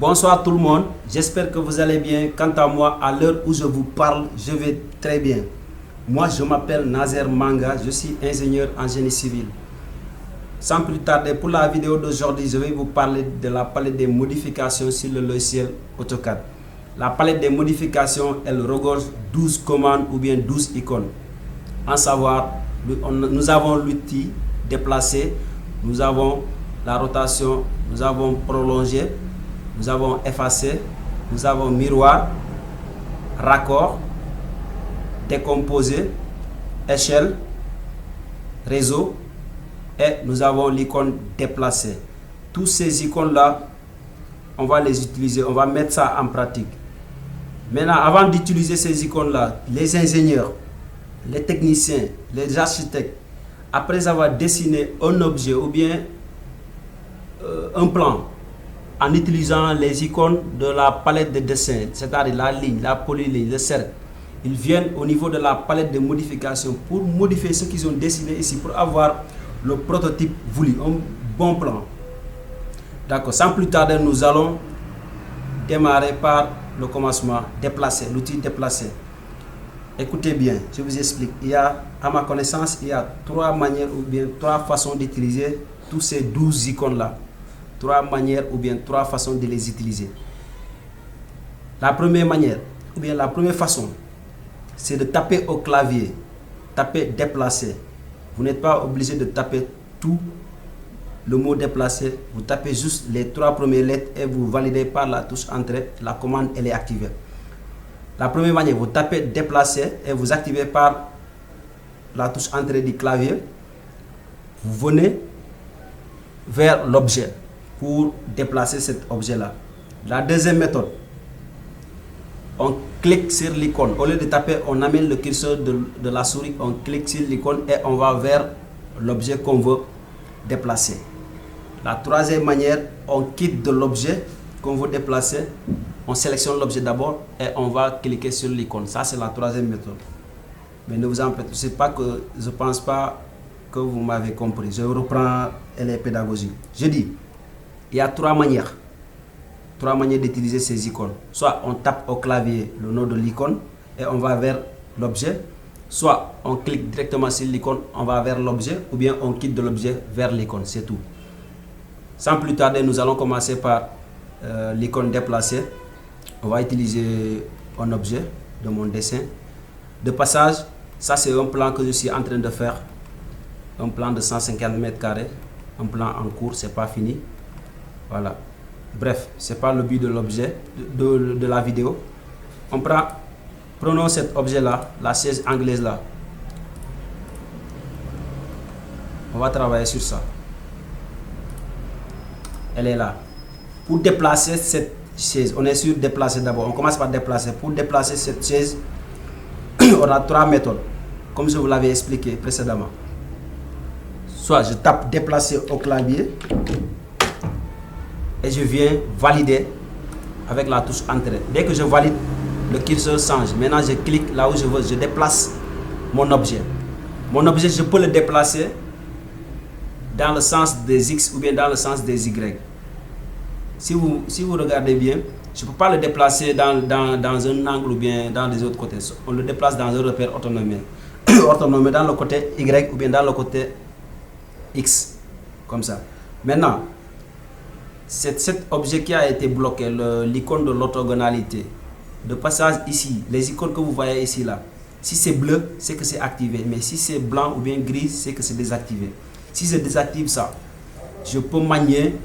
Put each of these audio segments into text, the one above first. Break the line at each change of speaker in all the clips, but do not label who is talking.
Bonsoir tout le monde, j'espère que vous allez bien. Quant à moi, à l'heure où je vous parle, je vais très bien. Moi, je m'appelle Nazer Manga, je suis ingénieur en génie civil. Sans plus tarder, pour la vidéo d'aujourd'hui, je vais vous parler de la palette des modifications sur le logiciel AutoCAD. La palette des modifications, elle regorge 12 commandes ou bien 12 icônes. En savoir, nous avons l'outil déplacer, nous avons la rotation, nous avons prolongé, nous avons effacé, nous avons miroir, raccord, décomposé, échelle, réseau et nous avons l'icône déplacer. Tous ces icônes là, on va les utiliser, on va mettre ça en pratique. Maintenant, avant d'utiliser ces icônes là, les ingénieurs, les techniciens, les architectes, après avoir dessiné un objet ou bien un plan en utilisant les icônes de la palette de dessin, c'est-à-dire la ligne, la polyligne, le cercle, ils viennent au niveau de la palette de modification pour modifier ce qu'ils ont dessiné ici, pour avoir le prototype voulu, un bon plan. D'accord, sans plus tarder, nous allons démarrer par le commencement, déplacer, l'outil déplacer. Écoutez bien, je vous explique. Il y a, à ma connaissance, il y a 3 manières ou bien 3 façons d'utiliser tous ces 12 icônes-là. 3 manières ou bien 3 façons de les utiliser. La première manière, ou bien la première façon, c'est de taper au clavier, taper déplacer. Vous n'êtes pas obligé de taper tout le mot déplacer, vous tapez juste les 3 premières lettres et vous validez par la touche entrée, la commande elle est activée. La première manière, vous tapez déplacer et vous activez par la touche entrée du clavier. Vous venez vers l'objet pour déplacer cet objet-là. La deuxième méthode, on clique sur l'icône. Au lieu de taper, on amène le curseur de la souris, on clique sur l'icône et on va vers l'objet qu'on veut déplacer. La troisième manière, on quitte de l'objet qu'on veut déplacer, on sélectionne l'objet d'abord et on va cliquer sur l'icône. Ça, c'est la troisième méthode. Mais ne vous en faites, je ne pense pas que vous m'avez compris. Je reprends les pédagogies. Je dis, il y a 3 manières. 3 manières d'utiliser ces icônes. Soit on tape au clavier le nom de l'icône et on va vers l'objet. Soit on clique directement sur l'icône, on va vers l'objet. Ou bien on quitte de l'objet vers l'icône. C'est tout. Sans plus tarder, nous allons commencer par l'icône déplacer. On va utiliser un objet de mon dessin. De passage, ça c'est un plan que je suis en train de faire. Un plan de 150 mètres carrés. Un plan en cours, c'est pas fini. Voilà. Bref, c'est pas le but de l'objet, de la vidéo. Prenons cet objet-là, la chaise anglaise là. On va travailler sur ça. Elle est là. Pour déplacer cette chaise, on est sur déplacer d'abord. On commence par déplacer. Pour déplacer cette chaise, on a 3 méthodes, comme je vous l'avais expliqué précédemment. Soit je tape déplacer au clavier et je viens valider avec la touche entrée. Dès que je valide, le curseur change. Maintenant, je clique là où je veux. Je déplace mon objet. Mon objet, je peux le déplacer dans le sens des X ou bien dans le sens des Y. Si vous regardez bien, je ne peux pas le déplacer dans un angle ou bien dans les autres côtés. On le déplace dans un repère orthonomé. Orthonomé dans le côté Y ou bien dans le côté X. Comme ça. Maintenant, cet objet qui a été bloqué, l'icône de l'orthogonalité, de passage ici, les icônes que vous voyez ici là, si c'est bleu, c'est que c'est activé. Mais si c'est blanc ou bien gris, c'est que c'est désactivé. Si je désactive ça, je peux manier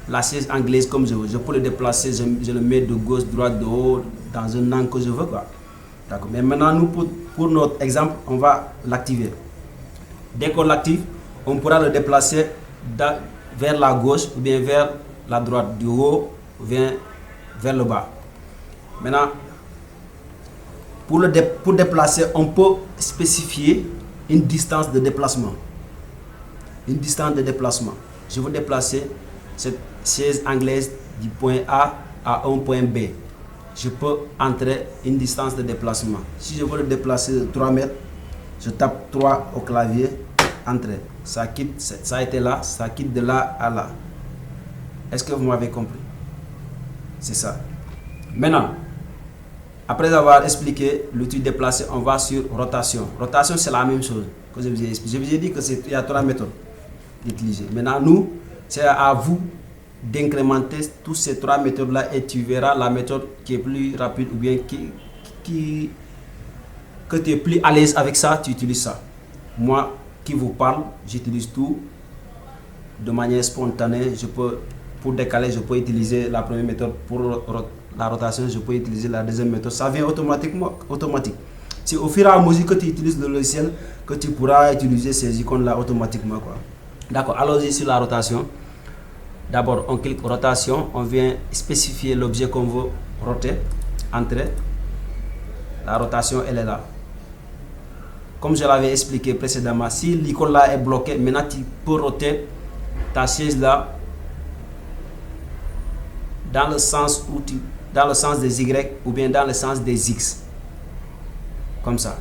la chaise anglaise comme je veux. Je peux le déplacer, je le mets de gauche, droite, de haut, dans un angle que je veux. D'accord. Mais maintenant, nous, pour notre exemple, on va l'activer. Dès qu'on l'active, on pourra le déplacer vers la gauche ou bien vers la droite, du haut ou bien vers le bas. Maintenant, pour déplacer, on peut spécifier une distance de déplacement. Une distance de déplacement. Je veux déplacer cette chaise anglaise du point A à un point B. Je peux entrer une distance de déplacement. Si je veux le déplacer de 3 mètres, je tape 3 au clavier, entrer. Ça quitte, ça a été là, ça quitte de là à là. Est-ce que vous m'avez compris? C'est ça. Maintenant, après avoir expliqué l'outil déplacé, on va sur rotation. Rotation, c'est la même chose que je vous ai expliqué. Je vous ai dit qu'il y a 3 méthodes d'utiliser. Maintenant, nous, c'est à vous d'incrémenter toutes ces 3 méthodes-là et tu verras la méthode qui est plus rapide ou bien que tu es plus à l'aise avec ça, tu utilises ça. Moi qui vous parle, j'utilise tout de manière spontanée. Pour décaler, je peux utiliser la première méthode. Pour la rotation, je peux utiliser la deuxième méthode. Ça vient automatiquement. C'est au fur et à mesure que tu utilises le logiciel que tu pourras utiliser ces icônes-là automatiquement. D'accord, allons-y sur la rotation. D'abord, on clique rotation, on vient spécifier l'objet qu'on veut roter, entrer. La rotation, elle est là. Comme je l'avais expliqué précédemment, si l'icône là est bloquée, maintenant tu peux roter ta chaise là dans le sens des Y ou bien dans le sens des X. Comme ça.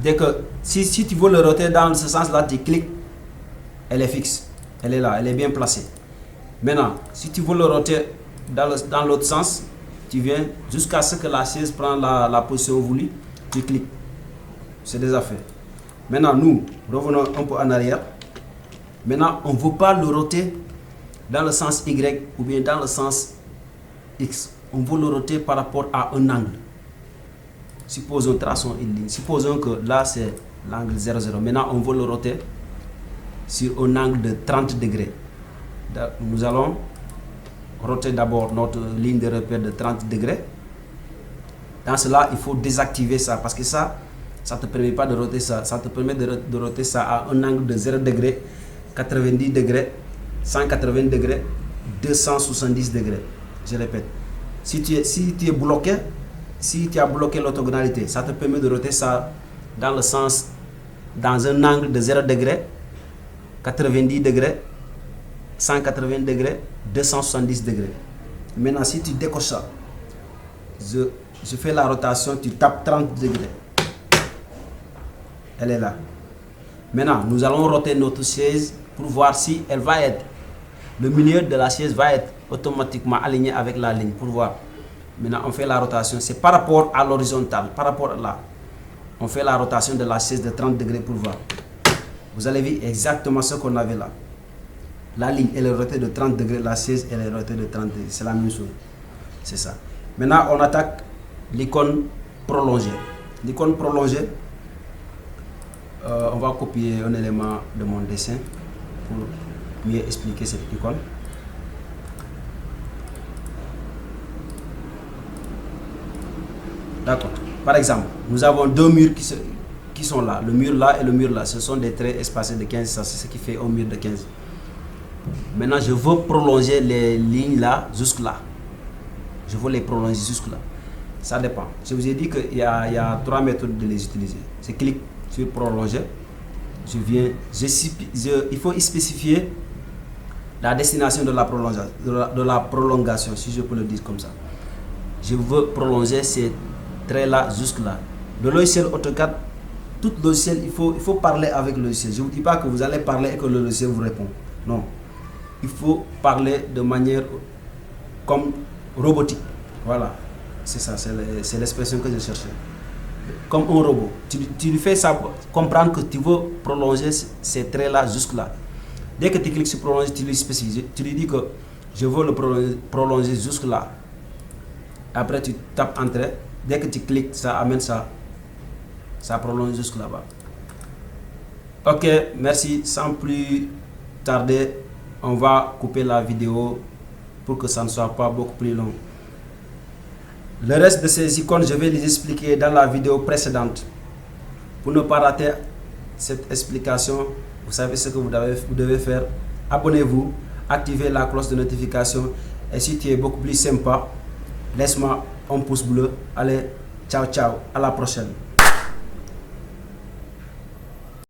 Dès que, si tu veux le roter dans ce sens là, tu cliques, elle est fixe. Elle est là, elle est bien placée. Maintenant, si tu veux le roter dans l'autre sens, tu viens jusqu'à ce que la chaise prenne la position voulue, tu cliques. C'est déjà fait. Maintenant, nous revenons un peu en arrière. Maintenant, on ne veut pas le roter dans le sens Y ou bien dans le sens X. On veut le roter par rapport à un angle. Supposons traçons une ligne. Supposons que là, c'est l'angle 0,0. Maintenant, on veut le roter sur un angle de 30 degrés. Nous allons roter d'abord notre ligne de repère de 30 degrés. Dans cela, il faut désactiver ça parce que ça ne te permet pas de roter ça. Ça te permet de roter ça à un angle de 0 degré, 90 degrés, 180 degrés, 270 degrés. Je répète. Si tu es bloqué, si tu as bloqué l'orthogonalité, ça te permet de roter ça dans un angle de 0 degré, 90 degrés, 180 degrés, 270 degrés. Maintenant, si tu décoches ça, je fais la rotation, tu tapes 30 degrés. Elle est là. Maintenant, nous allons roter notre chaise pour voir si elle va être, le milieu de la chaise va être automatiquement aligné avec la ligne pour voir. Maintenant, on fait la rotation. C'est par rapport à l'horizontale, par rapport à là. On fait la rotation de la chaise de 30 degrés pour voir. Vous allez voir exactement ce qu'on avait là. La ligne, elle est rotée de 30 degrés. La chaise, elle est rotée de 30 degrés. C'est la même chose. C'est ça. Maintenant, on attaque l'icône prolongée. L'icône prolongée, on va copier un élément de mon dessin pour mieux expliquer cette icône. D'accord. Par exemple, nous avons deux murs qui sont là. Le mur là et le mur là. Ce sont des traits espacés de 15. C'est ce qui fait un mur de 15. Maintenant, je veux prolonger les lignes là jusque là. Je veux les prolonger jusque là. Ça dépend. Je vous ai dit qu'il y a 3 méthodes de les utiliser. Je clique sur prolonger. Il faut spécifier la destination de la prolongation, si je peux le dire comme ça. Je veux prolonger ces traits là jusque là. Le logiciel AutoCAD, tout logiciel, il faut parler avec le logiciel. Je ne vous dis pas que vous allez parler et que le logiciel vous répond. Non. Il faut parler de manière comme robotique. Voilà. C'est ça, c'est l'expression que je cherchais. Comme un robot. Tu lui fais ça comprendre que tu veux prolonger ces traits-là jusque-là. Dès que tu cliques sur prolonger, tu lui spécifies. Tu lui dis que je veux le prolonger jusque-là. Après, tu tapes Entrée. Dès que tu cliques, ça amène ça. Ça prolonge jusque là-bas. Ok, merci. Sans plus tarder, on va couper la vidéo pour que ça ne soit pas beaucoup plus long. Le reste de ces icônes, je vais les expliquer dans la vidéo précédente. Pour ne pas rater cette explication, vous savez ce que vous devez faire. Abonnez-vous, activez la cloche de notification. Et si tu es beaucoup plus sympa, laisse-moi un pouce bleu. Allez, ciao, ciao. À la prochaine.